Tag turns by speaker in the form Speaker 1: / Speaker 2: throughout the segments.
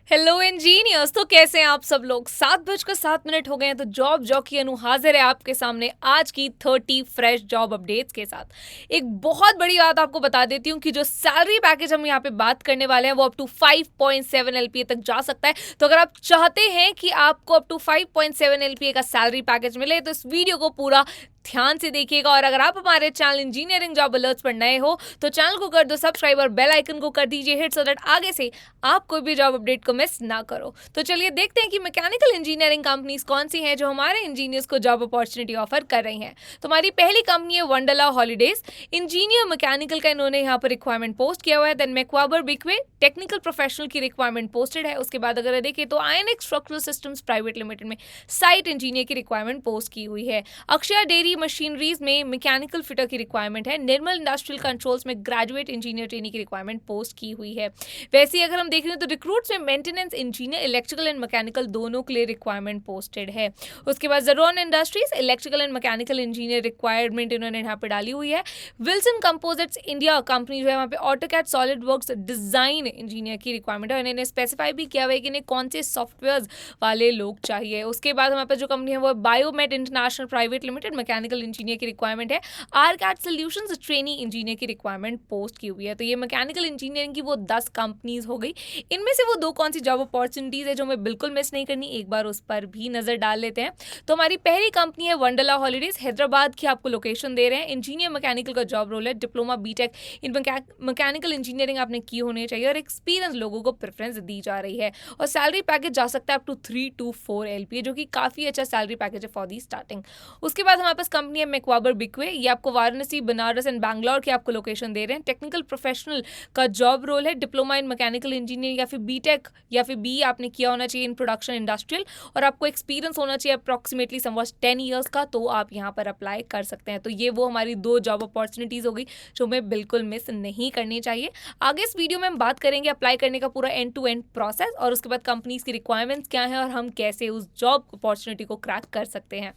Speaker 1: Hello engineers. तो कैसे हैं आप सब लोग। 7:07 हो गए हैं। तो जॉब जॉकी अनु हाजिर है आपके सामने आज की 30 फ्रेश जॉब अपडेट्स के साथ। एक बहुत बड़ी बात आपको बता देती हूँ कि जो सैलरी पैकेज हम यहाँ पे बात करने वाले हैं वो अप टू 5.7 LPA तक जा सकता है। तो अगर आप चाहते हैं कि आपको अप टू 5.7 LPA का सैलरी पैकेज मिले तो इस वीडियो को पूरा ध्यान से देखिएगा। और अगर आप हमारे चैनल इंजीनियरिंग जॉब अलर्ट्स पर नए हो तो चैनल को कर दो सब्सक्राइब और बेल आइकन को कर दीजिए हिट, सो दैट आगे से आप कोई भी जॉब अपडेट को मिस ना करो। तो चलिए देखते हैं कि मैकेनिकल इंजीनियरिंग कंपनीज कौन सी हैं जो हमारे इंजीनियर्स को जॉब अपॉर्चुनिटी ऑफर कर रही हैं। तो हमारी पहली कंपनी है वंडरला हॉलीडेज। इंजीनियर मैकेनिकल का इन्होंने यहाँ पर रिक्वायरमेंट पोस्ट किया हुआ है। देन मैक्वाबर बिकवे टेक्निकल प्रोफेशनल की रिक्वायरमेंट पोस्टेड है। उसके बाद अगर देखें तो आयनिक स्ट्रक्चरल सिस्टम्स प्राइवेट लिमिटेड में साइट इंजीनियर की रिक्वायरमेंट पोस्ट की हुई है। अक्षय डेयरी मशीनरीज में मैकेनिकल फिटर की रिक्वायरमेंट है। निर्मल इंडस्ट्रियल कंट्रोल्स में ग्रेजुएट इंजीनियर ट्रेनिंग की रिक्वायरमेंट पोस्ट की हुई है। वैसे ही अगर हम देख रहे हैं तो रिक्रूट्स में maintenance engineer electrical and mechanical दोनों के लिए रिक्वायरमेंट पोस्टेड है। उसके बाद जरोन industries electrical and mechanical engineer requirement इन्होंने यहाँ पे डाली हुई है। विल्सन कंपोजिट्स इंडिया कंपनी जो है वहाँ पे AutoCAD solid works design engineer की रिक्वायरमेंट है। और इन्होंने स्पेसिफाई भी किया हुआ है कि इन्हें कौन से सॉफ्टवेयर वाले लोग चाहिए। उसके बाद हमारे पास जो कंपनी है वो Biomed International Private Limited mechanical engineer की रिक्वायरमेंट है। आरकैड सॉल्यूशंस ट्रेनी इंजीनियर की रिक्वायरमेंट पोस्ट की हुई है। तो ये मैकेनिकल इंजीनियरिंग की वो 10 कंपनीज हो गई। इनमें से वो दो कौन सी जॉब अपॉर्चुनिटीज है जो हमें बिल्कुल मिस नहीं करनी, एक बार उस पर भी नजर डाल लेते हैं। तो हमारी पहली कंपनी है वंडरला हॉलीडेज। हैदराबाद की आपको लोकेशन दे रहे हैं। इंजीनियर मैकेनिकल का जॉब रोल है। Diploma BTech in mechanical engineering आपने की होनी चाहिए और एक्सपीरियंस लोगों को प्रेफरेंस दी जा रही है। और सैलरी पैकेज जा सकता है अप टू 3 to 4 LPA, जो कि काफी अच्छा सैलरी पैकेज है फॉर दी स्टार्टिंग। उसके बाद हमारे पास कंपनी है मैक्वाबर बिकवे। ये आपको वाराणसी, बनारस एंड बैंगलोर की आपको लोकेशन दे रहे हैं। टेक्निकल प्रोफेशनल का जॉब रोल है। डिप्लोमा इन मैकेनिकल इंजीनियरिंग या फिर बीटेक या फिर बी आपने किया होना चाहिए इन प्रोडक्शन इंडस्ट्रियल, और आपको एक्सपीरियंस होना चाहिए अप्रॉक्सीमेटली समवॉट 10 ईयर्स का, तो आप यहाँ पर अप्लाई कर सकते हैं। तो ये वो हमारी दो जॉब अपॉर्चुनिटीज हो गई जो हमें बिल्कुल मिस नहीं करनी चाहिए। आगे इस वीडियो में हम बात करेंगे अप्लाई करने का पूरा एंड टू एंड प्रोसेस, और उसके बाद कंपनीज की रिक्वायरमेंट्स क्या है और हम कैसे उस जॉब अपॉर्चुनिटी को क्रैक कर सकते हैं।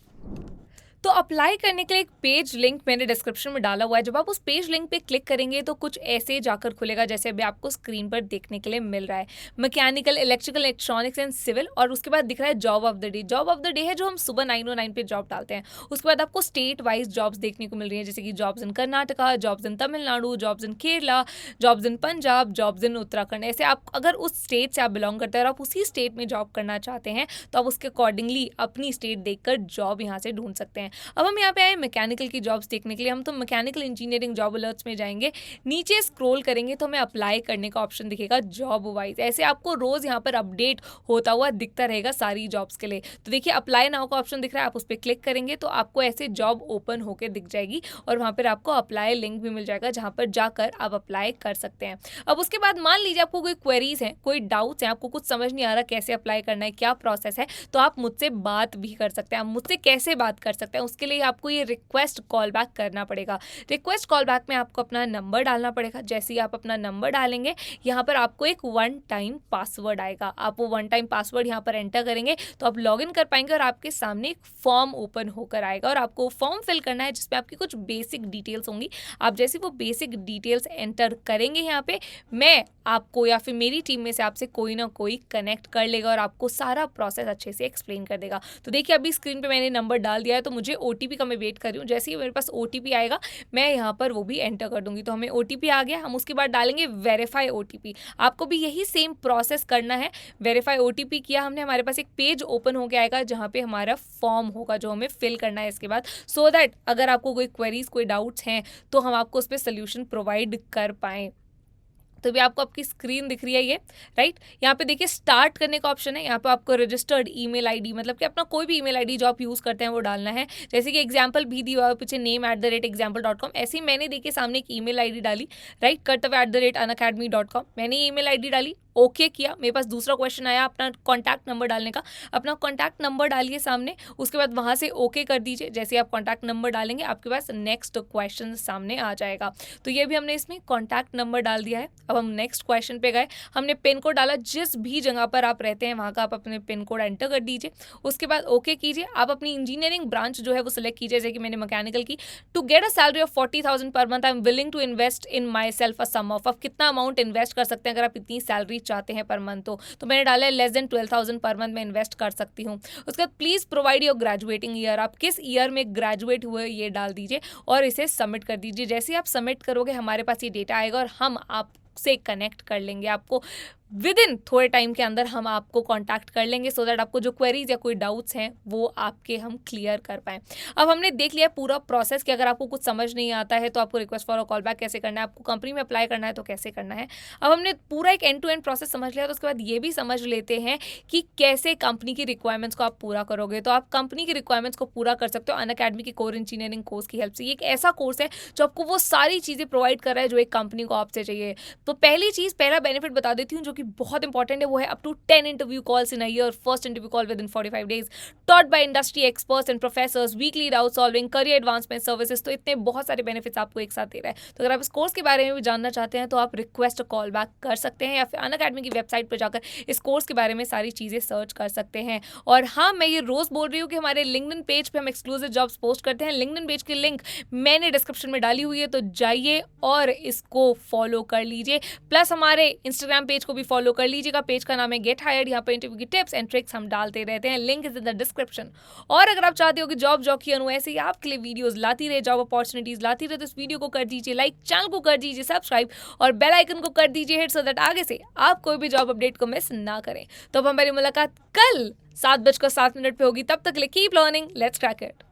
Speaker 1: तो अप्लाई करने के लिए एक पेज लिंक मैंने डिस्क्रिप्शन में डाला हुआ है। जब आप उस पेज लिंक पे क्लिक करेंगे तो कुछ ऐसे जाकर खुलेगा जैसे अभी आपको स्क्रीन पर देखने के लिए मिल रहा है। Mechanical, electrical, electronics and civil, और उसके बाद दिख रहा है job of the day. Job of the day है जो हम सुबह 9:09 पे जॉब डालते हैं। उसके बाद आपको स्टेट वाइज जॉब्स देखने को मिल रही है, जैसे कि jobs in Karnataka, jobs in Tamil Nadu, jobs in Kerala, jobs in Punjab, jobs in Uttarakhand. ऐसे आप अगर उस स्टेट से आप बिलोंग करते हैं और आप उसी स्टेट में जॉब करना चाहते हैं तो आप उसके अकॉर्डिंगली अपनी स्टेट देखकर जॉब यहाँ से ढूंढ सकते हैं। अब हम यहाँ पे मैकेनिकल की जॉब्स देखने के लिए हम तो मैकेनिकल इंजीनियरिंग जॉब अलर्ट्स में जाएंगे। नीचे स्क्रॉल करेंगे तो हमें अप्लाई करने का ऑप्शन दिखेगा जॉब वाइज। ऐसे आपको रोज यहाँ पर अपडेट होता हुआ दिखता रहेगा सारी जॉब्स के लिए। तो देखिए अप्लाई नाउ का ऑप्शन दिख रहा है, आप उस पर क्लिक करेंगे तो आपको ऐसे जॉब ओपन होकर दिख जाएगी और वहाँ पर आपको अप्लाई लिंक भी मिल जाएगा जहाँ पर जाकर आप अप्लाई कर सकते हैं। अब उसके बाद मान लीजिए आपको कोई क्वेरीज हैं, कोई डाउट्स हैं, आपको कुछ समझ नहीं आ रहा कैसे अप्लाई करना है, क्या प्रोसेस है, तो आप मुझसे बात भी कर सकते हैं। आप मुझसे कैसे बात कर सकते हैं उसके लिए आपको ये रिक्वेस्ट कॉल बैक करना पड़ेगा। रिक्वेस्ट कॉल बैक में आपको अपना नंबर डालना पड़ेगा। जैसे ही आप अपना नंबर डालेंगे यहाँ पर आपको एक वन टाइम पासवर्ड आएगा। आप वो वन टाइम पासवर्ड यहाँ पर एंटर करेंगे तो आप लॉगिन कर पाएंगे और आपके सामने एक फॉर्म ओपन होकर आएगा और आपको फॉर्म फिल करना है जिसमें आपकी कुछ बेसिक डिटेल्स होंगी। आप जैसे वो बेसिक डिटेल्स एंटर करेंगे यहाँ पे मैं आपको या फिर मेरी टीम में से आपसे कोई ना कोई कनेक्ट कर लेगा और आपको सारा प्रोसेस अच्छे से एक्सप्लेन कर देगा। तो देखिए अभी स्क्रीन पे मैंने नंबर डाल दिया है तो मुझे OTP का मैं वेट कर रही हूँ। जैसे ही मेरे पास OTP आएगा मैं यहाँ पर वो भी एंटर कर दूंगी। तो हमें OTP आ गया, हम उसके बाद डालेंगे वेरीफाई OTP। आपको भी यही सेम प्रोसेस करना है। वेरीफाई OTP किया हमने, हमारे पास एक पेज ओपन होकर आएगा जहाँ पे हमारा फॉर्म होगा जो हमें फिल करना है इसके बाद, सो दैट अगर आपको कोई क्वेरीज, कोई डाउट्स हैं तो हम आपको उस पर सोल्यूशन प्रोवाइड कर पाएँ। तो भी आपको आपकी स्क्रीन दिख रही है ये, राइट। यहाँ पे देखिए स्टार्ट करने का ऑप्शन है। यहाँ पे आपको रजिस्टर्ड ईमेल आईडी, मतलब कि अपना कोई भी ईमेल आईडी जो आप यूज़ करते हैं वो डालना है। जैसे कि एग्जाम्पल भी दिया हुआ पीछे name@example.com, ऐसे ही मैंने देखिए सामने एक ईमेल आईडी डाली, राइट। कर्तव्य@unacademy.com मैंने ईमेल आईडी डाली, ओके किया। मेरे पास दूसरा क्वेश्चन आया अपना कॉन्टैक्ट नंबर डालने का। अपना कॉन्टैक्ट नंबर डालिए सामने, उसके बाद वहाँ से ओके कर दीजिए। जैसे आप कॉन्टैक्ट नंबर डालेंगे आपके पास नेक्स्ट क्वेश्चन सामने आ जाएगा। तो ये भी हमने इसमें कॉन्टैक्ट नंबर डाल दिया है। अब हम नेक्स्ट क्वेश्चन पे गए, हमने पिन कोड डाला। जिस भी जगह पर आप रहते हैं वहाँ का आप अपने पिन कोड एंटर कर दीजिए, उसके बाद ओके कीजिए। आप अपनी इंजीनियरिंग ब्रांच जो है वो सिलेक्ट कीजिए, जैसे कि मैंने मैकेनिकल की। To get a salary of 40,000 per month I am willing to invest in myself a sum of. आप कितना अमाउंट इन्वेस्ट कर सकते हैं अगर आप इतनी सैलरी चाहते हैं पर मंथ तो मैंने डाला है लेस देन 12,000 पर मंथ में इन्वेस्ट कर सकती हूँ। उसके बाद please provide your graduating year, आप किस ईयर में ग्रेजुएट हुए ये डाल दीजिए और इसे सबमिट कर दीजिए। जैसे ही आप सबमिट करोगे हमारे पास ये डेटा आएगा और हम आपसे कनेक्ट कर लेंगे, आपको विद इन थोड़े टाइम के अंदर हम आपको कांटेक्ट कर लेंगे सो दैट आपको जो क्वेरीज या कोई डाउट्स हैं वो आपके हम क्लियर कर पाएँ। अब हमने देख लिया पूरा प्रोसेस कि अगर आपको कुछ समझ नहीं आता है तो आपको request for a call back कैसे करना है, आपको कंपनी में अप्लाई करना है तो कैसे करना है। अब हमने पूरा एक एंड टू एंड प्रोसेस समझ लिया तो उसके बाद ये भी समझ लेते हैं कि कैसे कंपनी की रिक्वायरमेंट्स को आप पूरा करोगे। तो आप कंपनी की रिक्वायरमेंट्स को पूरा कर सकते हो अनअकैडमी की कोर इंजीनियरिंग कोर्स की हेल्प से। ये एक ऐसा कोर्स है जो आपको वो सारी चीज़ें प्रोवाइड कर रहा है जो एक कंपनी को आपसे चाहिए। तो पहला बेनिफिट बता देती हूँ जो कि बहुत इंपॉर्टेंट, वो है up to 10 interview calls in a year, first interview call within 45 days, taught by industry experts and professors, weekly doubt solving, career advancement services. तो इतने बहुत सारे बेनिफिट्स आपको एक साथ दे रहा है। तो अगर आप इस कोर्स के बारे में भी जानना चाहते हैं तो आप रिक्वेस्ट कॉल बैक कर सकते हैं या फिर अनअकैडमी की वेबसाइट पर जाकर इस कोर्स के बारे में सारी चीज़ें सर्च कर सकते हैं। और हाँ, मैं ये रोज़ बोल रही हूँ कि हमारे लिंक्डइन पेज पर हम एक्सक्लूसिव जॉब्स पोस्ट करते हैं। लिंक्डइन पेज की लिंक मैंने डिस्क्रिप्शन में डाली हुई है, तो जाइए और इसको फॉलो कर लीजिए। प्लस हमारे इंस्टाग्राम पेज को भी फॉलो कर लीजिएगा। पेज का नाम है गेट हायर्ड। यहाँ पे इंटरव्यू की टिप्स एंड ट्रिक्स हम डालते रहते हैं, link is in the description. और अगर आप चाहते हो कि जॉब जॉकी अनु ऐसे ही आपके लिए वीडियोस लाती रहे, जॉब अपॉर्चुनिटीज लाती रहे, तो इस वीडियो को कर दीजिए लाइक, चैनल को कर दीजिए सब्सक्राइब और बेल आइकन को कर दीजिए हिट, सो दैट आगे से आप कोई भी जॉब अपडेट को मिस ना करें। तो अब हमारी मुलाकात कल 7:07 पे होगी। तब तक के लिए keep learning, let's crack it.